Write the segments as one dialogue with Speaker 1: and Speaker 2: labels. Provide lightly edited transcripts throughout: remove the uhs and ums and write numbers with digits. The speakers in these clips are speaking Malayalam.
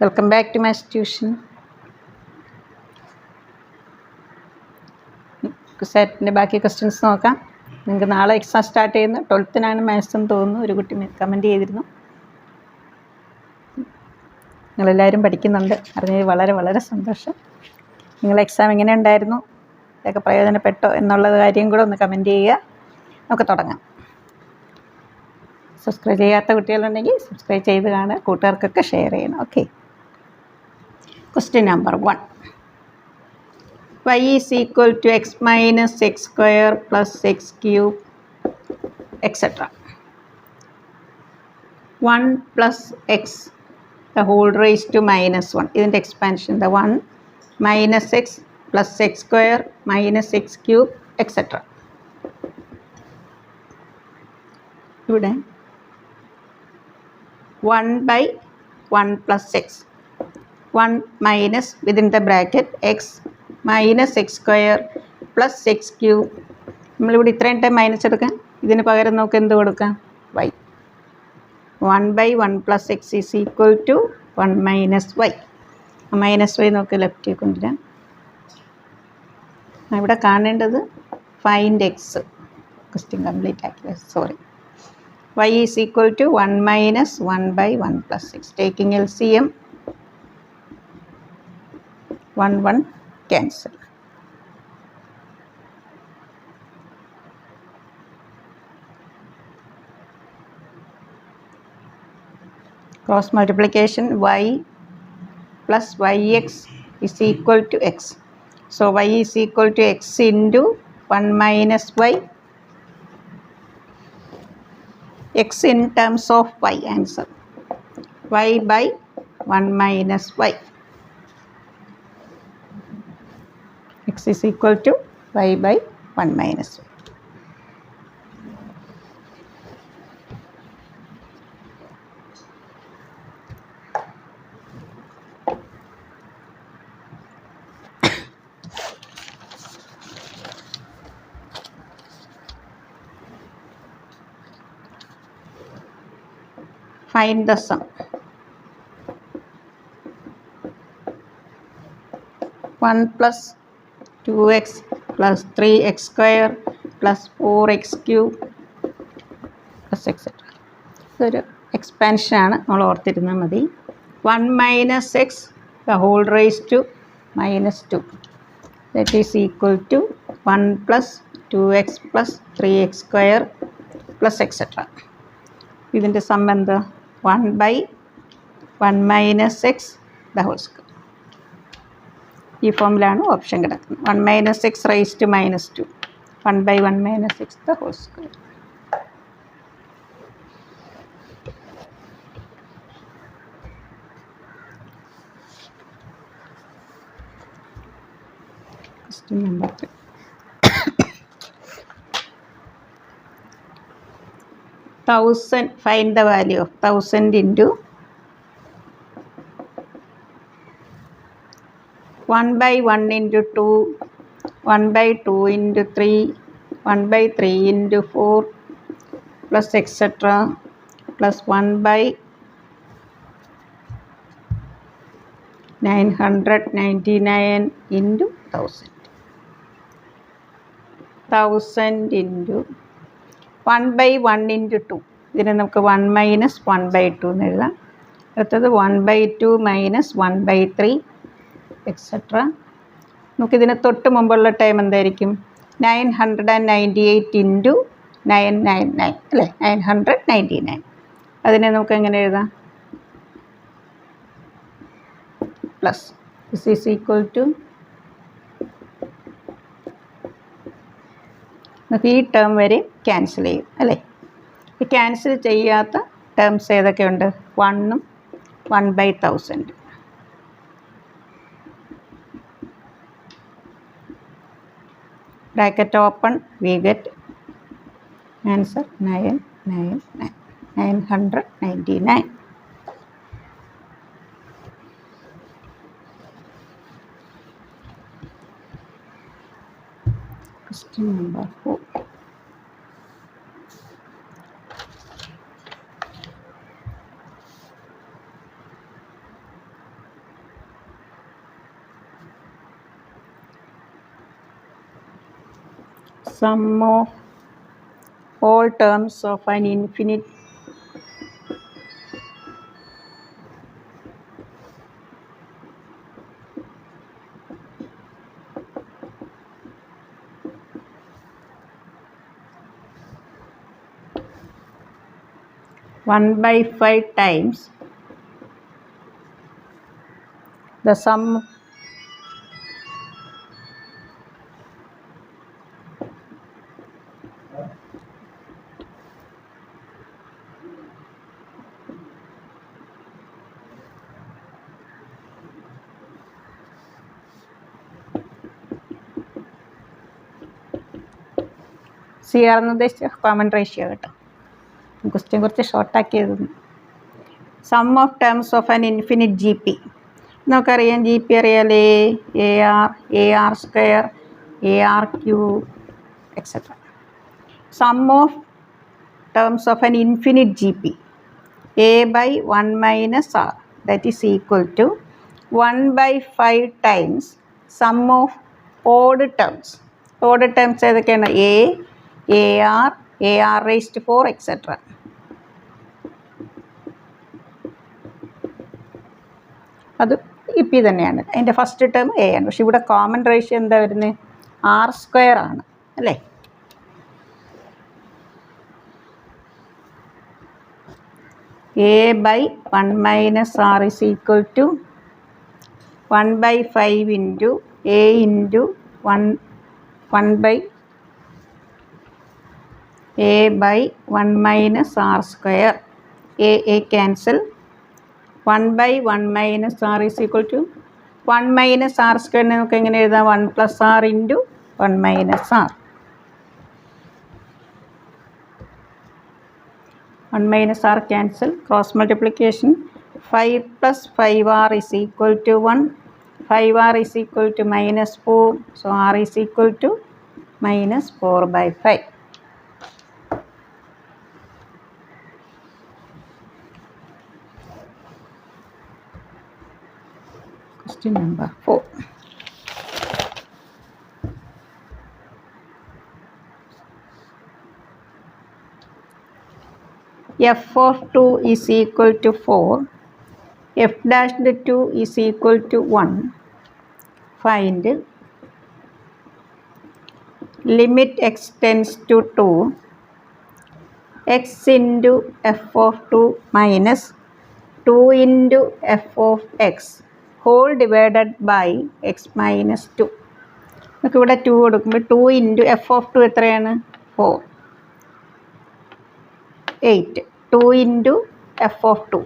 Speaker 1: Welcome back to maths tuition. സെറ്റിൻ്റെ ബാക്കി ക്വസ്റ്റ്യൻസ് നോക്കാം. നിങ്ങൾക്ക് നാളെ എക്സാം സ്റ്റാർട്ട് ചെയ്യുന്നു. 12th മാത്സ് എന്ന് തോന്നുന്നു. ഒരു കുട്ടി കമൻറ്റ് ചെയ്തിരുന്നു. നിങ്ങളെല്ലാവരും പഠിക്കുന്നുണ്ട്, അറിഞ്ഞതിൽ വളരെ വളരെ സന്തോഷം. നിങ്ങളുടെ എക്സാം എങ്ങനെ ഉണ്ടായിരുന്നു, ഇതൊക്കെ പ്രയോജനപ്പെട്ടോ എന്നുള്ള കാര്യം കൂടെ ഒന്ന് കമൻറ്റ് ചെയ്യുക. നമുക്ക് തുടങ്ങാം. സബ്സ്ക്രൈബ് ചെയ്യാത്ത കുട്ടികളുണ്ടെങ്കിൽ സബ്സ്ക്രൈബ് ചെയ്ത് കാണുക, കൂട്ടുകാർക്കൊക്കെ ഷെയർ ചെയ്യണം. Okay. Question number 1. Y is equal to x minus x square plus x cube, etc. 1 plus x the whole raised to minus 1. Isn't expansion the 1 minus x plus x square minus x cube, etc. ഇവിടെ 1 by 1 plus x. 1 minus within the bracket x minus x square plus x cube. നമ്മളിവിടെ ഇത്രയും ടൈം മൈനസ് എടുക്കാം. ഇതിന് പകരം നമുക്ക് എന്ത് കൊടുക്കാം? y. 1 by 1 plus x is equal to 1 minus y. Minus y നമുക്ക് ലെഫ്റ്റിൽ കൊണ്ടുവരാം. ഇവിടെ കാണേണ്ടത് ഫൈൻഡ് എക്സ്. ക്വസ്റ്റ്യൻ കംപ്ലീറ്റ് ആക്കില്ല, sorry. y is equal to 1 minus 1 by 1 plus x. Taking LCM, 1 1 cancel. Cross multiplication, y plus yx is equal to x. So y is equal to x into 1 minus y. X in terms of y, answer. Y by 1 minus y. X is equal to y by 1 minus y. Find the sum. 1 plus 2x plus 3x square plus 4x cube plus etc. ഇതൊരു എക്സ്പാൻഷനാണ്, നമ്മൾ ഓർത്തിരുന്നാൽ മതി. 1 minus x the whole raised to minus 2. That is equal to 1 plus 2x plus 3x square plus etc. ഇതിൻ്റെ സം എന്താ? 1 by 1 minus x the whole square. ഈ ഫോമിലാണ് ഓപ്ഷൻ കിടക്കുന്നത്. 1 minus x raised to minus 2. 1 by 1 minus x the whole square. Question number 3. Find the value of 1000 into 1 by 1 into 2, 1 by 2 into 3, 1 by 3 into 4 plus etc. plus 1 by 999 into 1000. 1000 into 1 by 1 into 2. ഇതിനെ നമുക്ക് 1 minus 1 by 2 എന്ന് എഴുതാം. അടുത്തത് 1 by 2 minus 1 by 3 എക്സെട്ര. നമുക്കിതിന് തൊട്ട് മുമ്പുള്ള ടൈം എന്തായിരിക്കും? 998 ഇൻറ്റു 999 അല്ലേ? 999. അതിനെ നമുക്ക് എങ്ങനെ എഴുതാം? Plus this is equal to, നമുക്ക് ഈ ടേം വരെ ക്യാൻസൽ ചെയ്യും അല്ലേ? ഈ ക്യാൻസൽ ചെയ്യാത്ത terms ഏതൊക്കെയുണ്ട്? 1ഉം 1 by 1000. Bracket open, we get answer 999. Question number 4. sum of all terms of an infinite one by 5 times the sum C R എന്ന് ഉദ്ദേശിച്ച കോമൺ റേഷ്യോ കേട്ടോ. ക്വസ്റ്റ്യൻ കുറച്ച് ഷോർട്ടാക്കിയത്. Sum of terms of an infinite G P. നമുക്കറിയാം ജി പി അറിയാലേ, A R square, A R cube etcetera. Sum of terms of an infinite G P A by 1 minus R that is equal to 1 by 5 times sum of odd terms. Odd terms ഏതൊക്കെയാണ്? A R raised 4 etcetera. അത് ഇപ്പി തന്നെയാണ്. അതിൻ്റെ ഫസ്റ്റ് ടേം എ ആണ്. പക്ഷെ ഇവിടെ കോമൺ റേഷ്യോ എന്താ വരുന്നത്? ആർ സ്ക്വയർ ആണ് അല്ലേ. A by 1 minus R is equal to 1 by 5 into A into 1 by A by 1 minus R square. A cancel. 1 by 1 minus R is equal to 1 minus R സ്ക്വയറിനെ നമുക്ക് എങ്ങനെ എഴുതാം? 1 plus R into 1 minus R. 1 minus R cancel. Cross multiplication. 5 plus 5r is equal to 1. 5r is equal to -4. So r is equal to -4 by 5. Question number 4. F of 2 is equal to 4. F dashed 2 is equal to 1. Find limit x tends to 2 x into f of 2 minus 2 into f of x whole divided by x minus 2. നമുക്ക് ഇവിടെ 2 കൊടുക്കുമ്പോൾ 2 ഇൻറ്റു എഫ് ഓഫ് 2 എത്രയാണ്? 4. 8. 2 ഇൻറ്റു എഫ് ഓഫ് 2.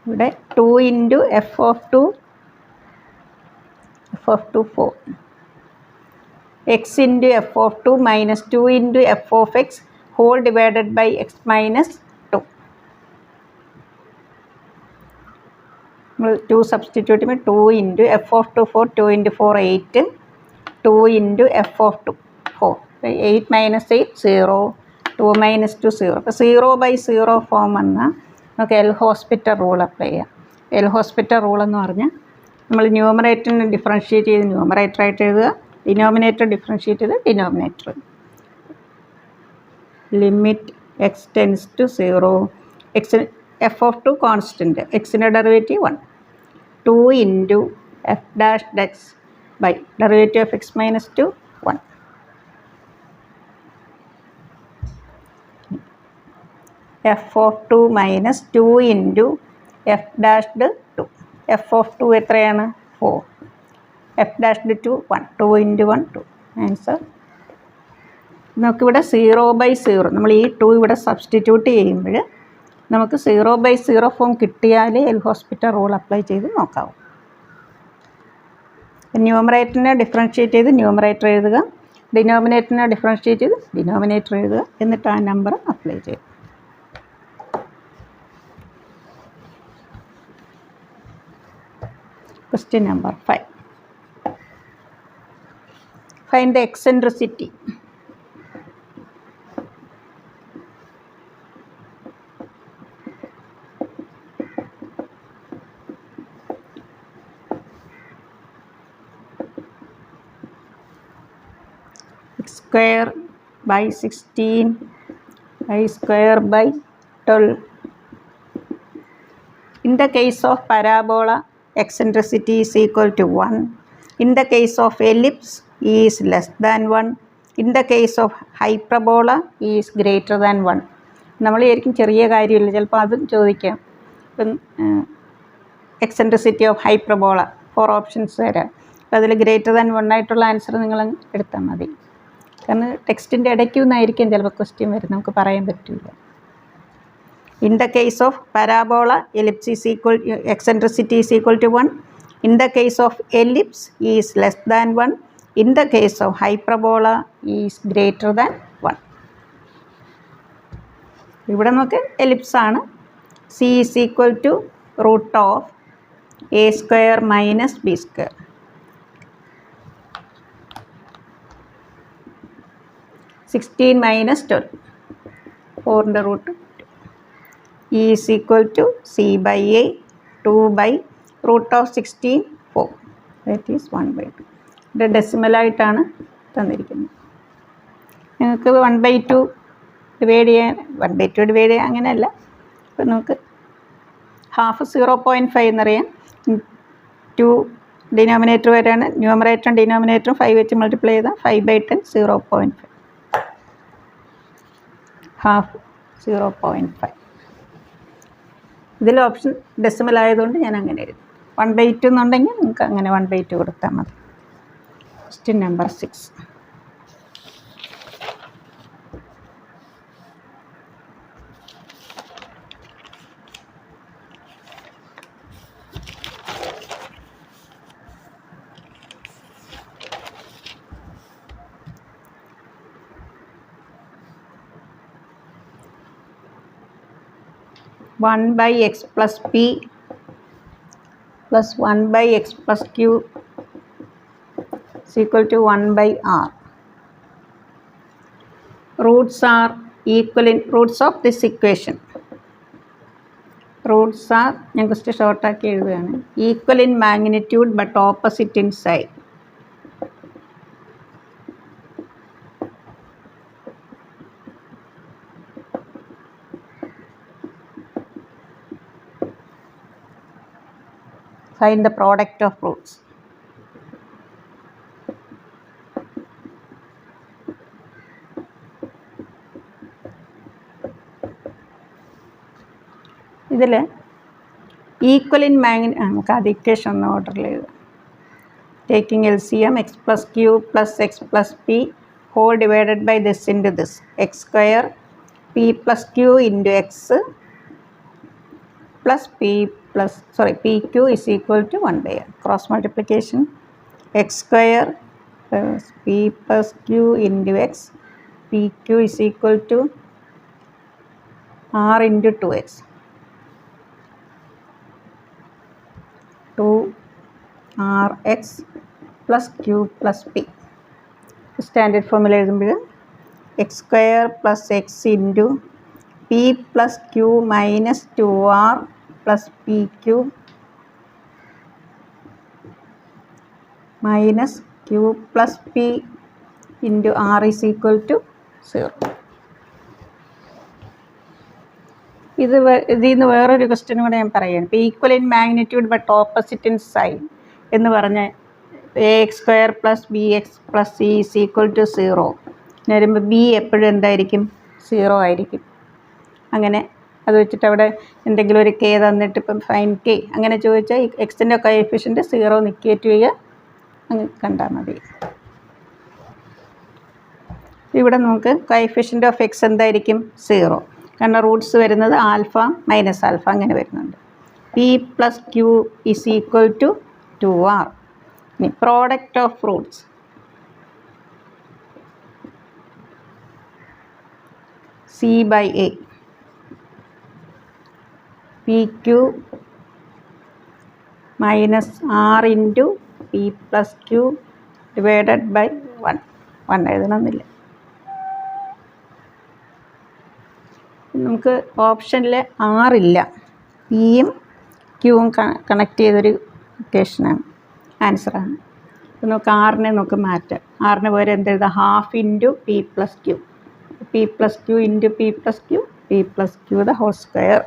Speaker 1: ഇവിടെ 2 into F of 2 4. X into F of 2 minus 2 into F of X whole divided by X minus 2. നമ്മൾ 2 സബ്സ്റ്റിറ്റ്യൂട്ട് ചെയ്യുമ്പോൾ 2 into F of 2 4. 2 into 4 8. 2 into F of 2 4. 8 minus 8 0. 2 minus 2 0. അപ്പോൾ 0 by 0 ഫോം വന്നാൽ നമുക്ക് എൽ ഹോസ്പിറ്റൽ റൂൾ അപ്ലൈ ചെയ്യാം. എൽ ഹോസ്പിറ്റൽ റൂൾ എന്ന് പറഞ്ഞാൽ നമ്മൾ ന്യൂമറേറ്ററിനെ ഡിഫറൻഷ്യേറ്റ് ചെയ്ത് ന്യൂമറേറ്ററായിട്ട് എഴുതുക, ഡിനോമിനേറ്റർ ഡിഫറൻഷ്യേറ്റ് ചെയ്ത് denominator. Limit x tends to 0. X F of 2 constant, എക്സിൻ്റെ derivative 1. 2 into F dash x by derivative of x minus 2 1. F of 2 minus 2 into F dashed 2. F of 2 എത്രയാണ്? 4. F dashed 2 1. 2 ഇൻറ്റു 1 2. ആൻസർ നമുക്കിവിടെ 0 by 0 നമ്മൾ ഈ 2 ഇവിടെ സബ്സ്റ്റിറ്റ്യൂട്ട് ചെയ്യുമ്പോൾ നമുക്ക് 0 by 0 ഫോം കിട്ടിയാലേ എൽ ഹോസ്പിറ്റൽ റൂൾ അപ്ലൈ ചെയ്ത് നോക്കാവും. ന്യൂമറേറ്ററിനെ ഡിഫറൻഷ്യേറ്റ് ചെയ്ത് ന്യൂമറേറ്റർ എഴുതുക, ഡിനോമിനേറ്ററിനെ ഡിഫറൻഷ്യേറ്റ് ചെയ്ത് ഡിനോമിനേറ്റർ എഴുതുക, എന്നിട്ട് ആ നമ്പർ അപ്ലൈ ചെയ്യുക. Question number 5. Find the eccentricity. square by 16 y square by 12. In the case of parabola, eccentricity is equal to 1. In the case of ellipse, e is less than 1. In the case of hyperbola, e is greater than 1. നമ്മൾ ശരിക്കും ചെറിയ കാര്യമില്ല, ചിലപ്പോൾ അതും ചോദിക്കാം. ഇപ്പം എക്സെൻട്രിസിറ്റി ഓഫ് ഹൈപ്പർബോള 4 ഓപ്ഷൻസ് തരാം. അപ്പോൾ അതിൽ ഗ്രേറ്റർ ദാൻ 1 ആയിട്ടുള്ള ആൻസർ നിങ്ങൾ എടുത്താൽ മതി. കാരണം ടെക്സ്റ്റിൻ്റെ ഇടയ്ക്ക് നിന്നായിരിക്കും ചിലപ്പോൾ ക്വസ്റ്റ്യൻ വരും, നമുക്ക് പറയാൻ പറ്റില്ല. In the case of parabola, ellipse is eccentricity is equal to 1. In the case of ellipse, e is less than 1. In the case of hyperbola, e is greater than 1. ഇവിടെ നമുക്ക് എലിപ്സ് ആണ്. c is equal to root of a square minus b square. (16 minus 12). 4 root. E is equal to c by a, 2 by root of 16, 4. That is 1 by 2. ഇത് ഡെസിമലായിട്ടാണ് തന്നിരിക്കുന്നത്. നിങ്ങൾക്ക് 1/2 ഡിവൈഡ് ചെയ്യാൻ 1/2 ഡിവൈഡ് ചെയ്യാൻ അങ്ങനെയല്ല. അപ്പോൾ നമുക്ക് ഹാഫ് 0.5 എന്നറിയാം. 2 ഡിനോമിനേറ്റർ വരെയാണ്, ന്യൂമറേറ്ററും ഡിനോമിനേറ്ററും 5 വെച്ച് മൾട്ടിപ്ലൈ ചെയ്താൽ 5/10 0.5. ഹാഫ് 0.5. ഇതിൽ ഓപ്ഷൻ ഡെസിമൽ ആയതുകൊണ്ട് ഞാൻ അങ്ങനെ എഴുതി. 1/2 എന്നുണ്ടെങ്കിൽ നിങ്ങൾക്ക് അങ്ങനെ 1/2 കൊടുത്താൽ മതി. Question number 6. (1 by x plus p plus 1 by x plus q is equal to 1 by r. Roots are equal in roots of this equation. Roots are, ഞാൻ കുറച്ച് ഷോർട്ടാക്കി എഴുതുകയാണ്, equal in magnitude but opposite in size. Find the product of roots. ഇതിൽ ഈക്വൽ ഇൻ നമുക്ക് അത് ഇക്വേഷൻ ഒന്ന് ഓർഡറിൽ എഴുതാം. Taking LCM x plus q plus x plus p whole divided by this into this x square p plus q into x plus pq is equal to 1 by r. Cross multiplication, x square plus p plus q into x, pq is equal to r into 2x. 2rx plus q plus p. Standard formula എഴുതുമ്പോൾ x square plus x into p plus q minus 2r plus pq minus q plus p into r is equal to 0. ഇതിൽ നിന്ന് വേറൊരു ക്വസ്റ്റ്യൻ കൂടെ ഞാൻ പറയുകയാണ്. ഇപ്പോൾ equal in magnitude but opposite in sign എന്ന് പറഞ്ഞ് ax² plus bx plus c is equal to 0 എന്ന് വരുമ്പോൾ b എപ്പോഴും എന്തായിരിക്കും? 0 ആയിരിക്കും. അങ്ങനെ അത് വെച്ചിട്ട് അവിടെ എന്തെങ്കിലും ഒരു കെ തന്നിട്ട് ഇപ്പം ഫൈൻ കെ അങ്ങനെ ചോദിച്ചാൽ എക്സിൻ്റെ കോഎഫിഷ്യൻ്റ് 0 നിക്കേറ്റ് ചെയ്യുക, അങ്ങ് കണ്ടാൽ മതി. ഇവിടെ നമുക്ക് കോഎഫിഷ്യൻ്റ് ഓഫ് എക്സ് എന്തായിരിക്കും? 0. കാരണം റൂട്ട്സ് വരുന്നത് ആൽഫ മൈനസ് ആൽഫ അങ്ങനെ വരുന്നുണ്ട്. P plus Q is equal to 2r. ഇനി product of roots C by A P Q minus R into P plus Q divided by 1 എഴുതണമെന്നില്ല. നമുക്ക് ഓപ്ഷനിൽ ആറില്ല, പിയും ക്യൂവും കണക്ട് ചെയ്തൊരു ഇക്വേഷനാണ്, ആൻസറാണ്. നമുക്ക് ആറിനെ നമുക്ക് മാറ്റാം. ആറിന് പകരം എന്തെഴുതാം? Half into P plus Q. P plus Q into P plus Q, P plus Q the whole square.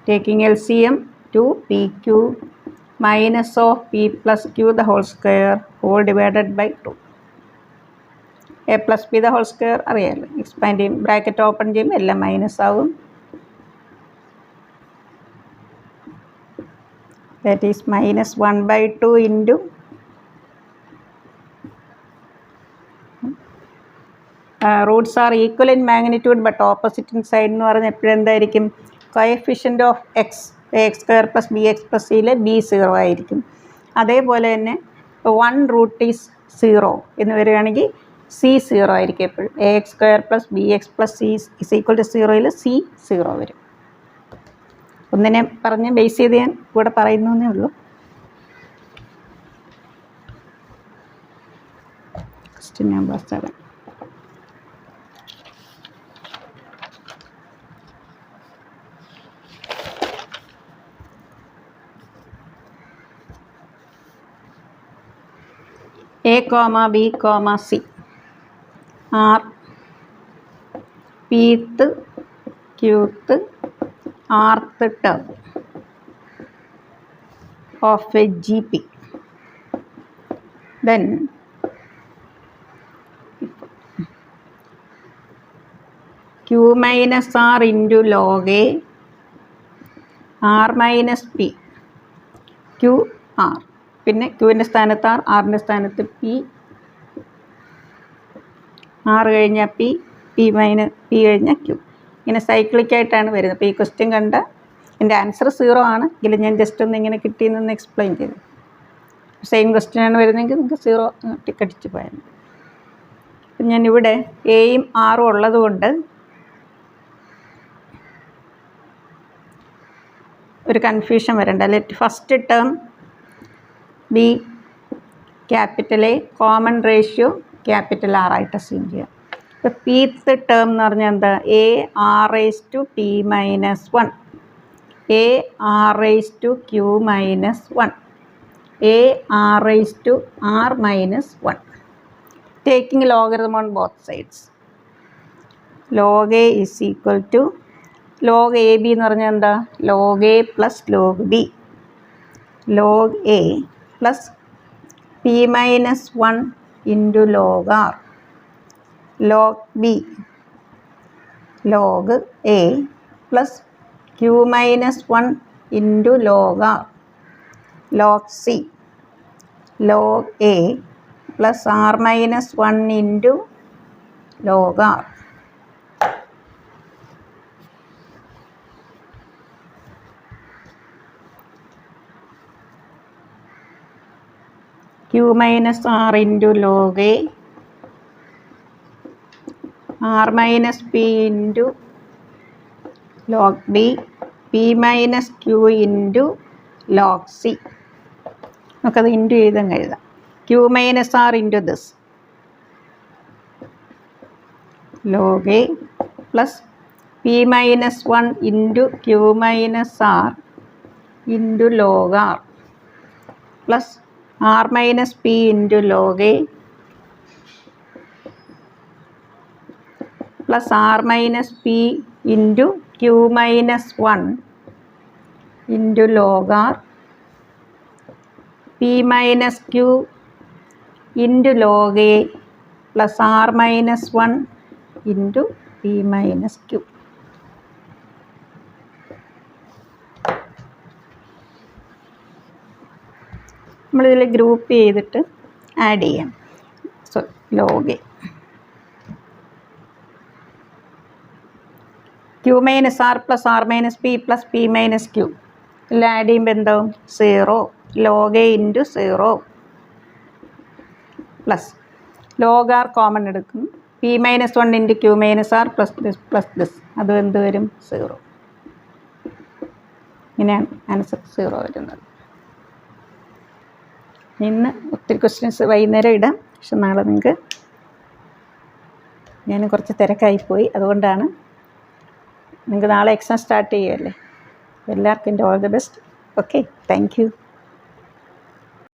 Speaker 1: Taking LCM, 2pq minus of p plus q the whole square whole divided by 2. a plus b the whole square അറിയാമല്ലോ. എക്സ്പാൻഡ് ചെയ്യും, ബ്രാക്കറ്റ് ഓപ്പൺ ചെയ്യുമ്പോൾ എല്ലാം മൈനസ് ആവും. That is minus 1/2 into roots are equal in magnitude but opposite in side എന്ന് പറഞ്ഞാൽ എപ്പോഴും എന്തായിരിക്കും? Coefficient of X X square plus B x plus സിയിൽ ബി 0 ആയിരിക്കും. അതേപോലെ തന്നെ 1 റൂട്ട് ഈസ് 0 എന്ന് വരികയാണെങ്കിൽ സി 0 ആയിരിക്കും എപ്പോഴും. A x square plus B x plus C is equal to 0യിൽ സി 0 വരും. ഒന്നിനെ പറഞ്ഞ് ബേസ് ചെയ്ത് ഞാൻ ഇവിടെ പറയുന്നേ ഉള്ളൂ. Question number 7. A, B, C are pth, qth, rth term of a GP. Then Q minus R into log A, R minus P, Q R. പിന്നെ ക്യൂവിൻ്റെ സ്ഥാനത്ത് ആർ, ആറിൻ്റെ സ്ഥാനത്ത് പി, ആറ് കഴിഞ്ഞാൽ പി, പി കഴിഞ്ഞാൽ ക്യൂ. ഇങ്ങനെ സൈക്ലിക്കായിട്ടാണ് വരുന്നത്. അപ്പോൾ ഈ ക്വസ്റ്റ്യൻ കണ്ട എൻ്റെ ആൻസർ 0 ആണ് എങ്കിലും ഞാൻ ജസ്റ്റ് ഒന്ന് ഇങ്ങനെ കിട്ടിയെന്നൊന്ന് എക്സ്പ്ലെയിൻ ചെയ്തു. സെയിം ക്വസ്റ്റ്യനാണ് വരുന്നതെങ്കിൽ നിങ്ങൾക്ക് 0 ടിക്കടിച്ച് പോയാൽ. അപ്പം ഞാനിവിടെ എയും ആറും ഉള്ളത് കൊണ്ട് ഒരു കൺഫ്യൂഷൻ വരണ്ട. Let first term be capital A, common ratio capital R ആയിട്ട് അസ്യൂം ചെയ്യാം. ഇപ്പോൾ പീത്ത് ടേം എന്ന് പറഞ്ഞാൽ എന്താ? A R raise to P minus 1, A R raise to Q minus 1, A R raise to R minus 1. Taking logarithm on both sides. Log A is equal to log A B എന്ന് പറഞ്ഞാൽ എന്താ? Log A plus log B. Log A plus P minus 1 into log R. Log B log A plus Q minus 1 into log R. Log C log A plus R minus 1 into log R. Q minus R into log A, R minus P into log B, P minus Q into log C. നമുക്കത് ഇൻറ്റു ചെയ്തങ്ങ് എഴുതാം. Q minus R into this log A plus P minus 1 into Q minus R into log R plus R minus P into log A plus R minus P into Q minus 1 into log R, P minus Q into log A plus R minus 1 into P minus Q. നമ്മളിതിൽ ഗ്രൂപ്പ് ചെയ്തിട്ട് ആഡ് ചെയ്യാം. So log A Q minus R plus R minus P plus P minus Q എല്ലാം ആഡ് ചെയ്യുമ്പോൾ എന്താവും? 0. Log A into 0 plus log R common എടുക്കും. P minus 1 into Q minus R plus this അതും എന്ത് വരും? 0. ഇങ്ങനെയാണ് ആൻസർ 0 വരുന്നത്. ഇന്ന് ഒത്തിരി ക്വസ്റ്റ്യൻസ് വൈകുന്നേരം ഇടാം. പക്ഷെ നാളെ നിങ്ങൾക്ക് ഞാൻ കുറച്ച് തിരക്കായിപ്പോയി, അതുകൊണ്ടാണ്. നിങ്ങൾക്ക് നാളെ എക്സാം സ്റ്റാർട്ട് ചെയ്യുമല്ലേ. എല്ലാവർക്കും എൻ്റെ all the best. Okay, thank you.